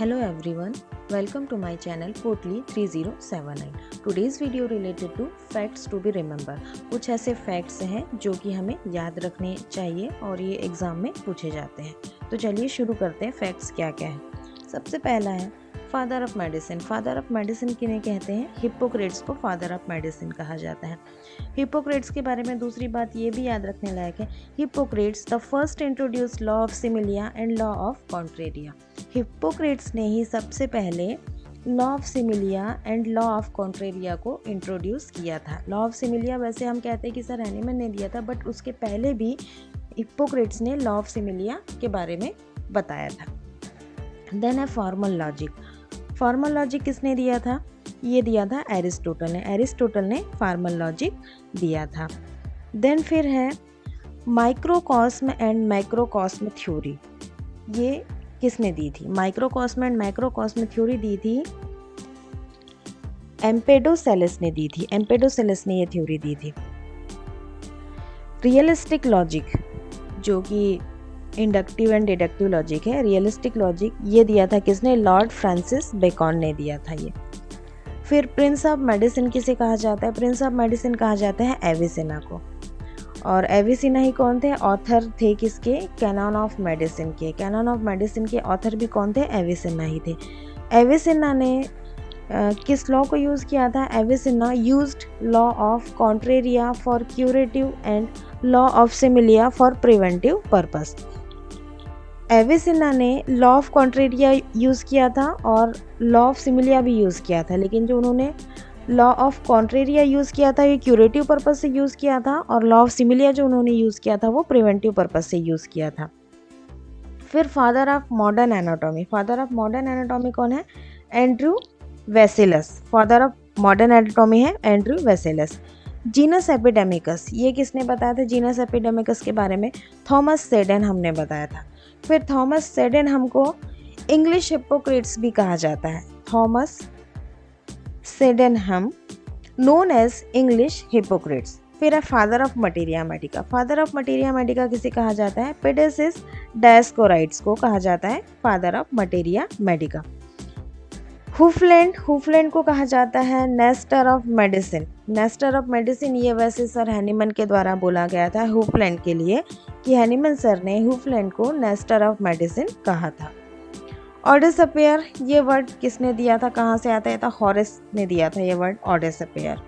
Hello everyone, welcome to my channel Potli 3079. Today's video related to facts to be remember. कुछ ऐसे facts हैं जो कि हमें याद रखने चाहिए और ये एग्ज़ाम में पूछे जाते हैं। तो चलिए शुरू करते हैं फैक्ट्स क्या क्या है। सबसे पहला है father of medicine. Father of medicine किन्हें कहते हैं? हिप्पोक्रेट्स को फादर ऑफ मेडिसिन कहा जाता है। हिप्पोक्रेट्स के बारे में दूसरी बात ये भी याद रखने लायक है, Hippocrates the first introduce law of similia and law of contraria. Hippocrates ने ही सबसे पहले law of similia and law of contraria को इंट्रोड्यूस किया था। लॉ ऑफ सिमिलिया वैसे हम कहते हैं कि सर हैनीमैन ने दिया था, बट उसके पहले भी हिप्पोक्रेट्स ने लॉ ऑफ सिमिलिया के बारे में बताया था। देन है फॉर्मल लॉजिक। फॉर्मल लॉजिक किसने दिया था? ये दिया था एरिस्टोटल ने। एरिस्टोटल ने फॉर्मल लॉजिक दिया था। देन फिर है माइक्रोकॉस्म एंड मैक्रोकॉस्म थ्योरी। ये किसने दी थी? माइक्रोकॉस्म एंड मैक्रोकॉस्म थ्योरी दी थी एम्पेडोसेलस ने दी थी। एम्पेडोसेलस ने ये थ्योरी दी थी। रियलिस्टिक लॉजिक जो कि इंडक्टिव एंड डिडक्टिव लॉजिक है, रियलिस्टिक लॉजिक ये दिया था किसने? लॉर्ड फ्रांसिस बेकन ने दिया था ये। फिर प्रिंस ऑफ मेडिसिन किसे कहा जाता है? प्रिंस ऑफ मेडिसिन कहा जाता है एविसेना को। और एविसेना ही कौन थे? ऑथर थे किसके? कैनन ऑफ मेडिसिन के। कैनन ऑफ मेडिसिन के ऑथर भी कौन थे? एविसेना ही थे। एविसेना ने किस लॉ को यूज़ किया था? Avicenna used law of contraria for curative and law of similia for preventive purpose. Avicenna ने लॉ ऑफ कॉन्ट्रेरिया यूज़ किया था और लॉ ऑफ सिमिलिया भी यूज़ किया था, लेकिन जो उन्होंने लॉ ऑफ कॉन्ट्रेरिया यूज़ किया था ये क्यूरेटिव पर्पस से यूज़ किया था, और लॉ ऑफ सिमिलिया जो उन्होंने यूज़ किया था वो प्रिवेंटिव पर्पस से यूज़ किया था। फिर father of modern anatomy. Father of modern anatomy कौन है? Andrew Vesalius. Father of modern anatomy है एंड्रू वेसेलस। जीनस एपिडेमिकस, ये किसने बताया था जीनस एपिडेमिकस के बारे में? थॉमस सेडेन हमने बताया था। फिर थॉमस सेडेन हमको इंग्लिश हिप्पोक्रेट्स भी कहा जाता है। थॉमस सेडेन हम नोन एज इंग्लिश हिप्पोक्रेट्स। फिर है father of materia Medica. Father of materia Medica किसे कहा जाता है? पेडेसिस डायस्कोराइड्स को कहा जाता है फादर ऑफ मटेरिया मेडिका। हुफलैंड, हुफलैंड को कहा जाता है Nestor of medicine. Nestor of medicine ये वैसे सर हैनीमैन के द्वारा बोला गया था हुफलैंड के लिए, कि हैनीमैन सर ने हुफलैंड को नेस्टर ऑफ मेडिसिन कहा था। ऑडेसपेयर, ये वर्ड किसने दिया था? कहाँ से आता है? था हॉरेस ने दिया था ये वर्ड ऑडेसपेयर।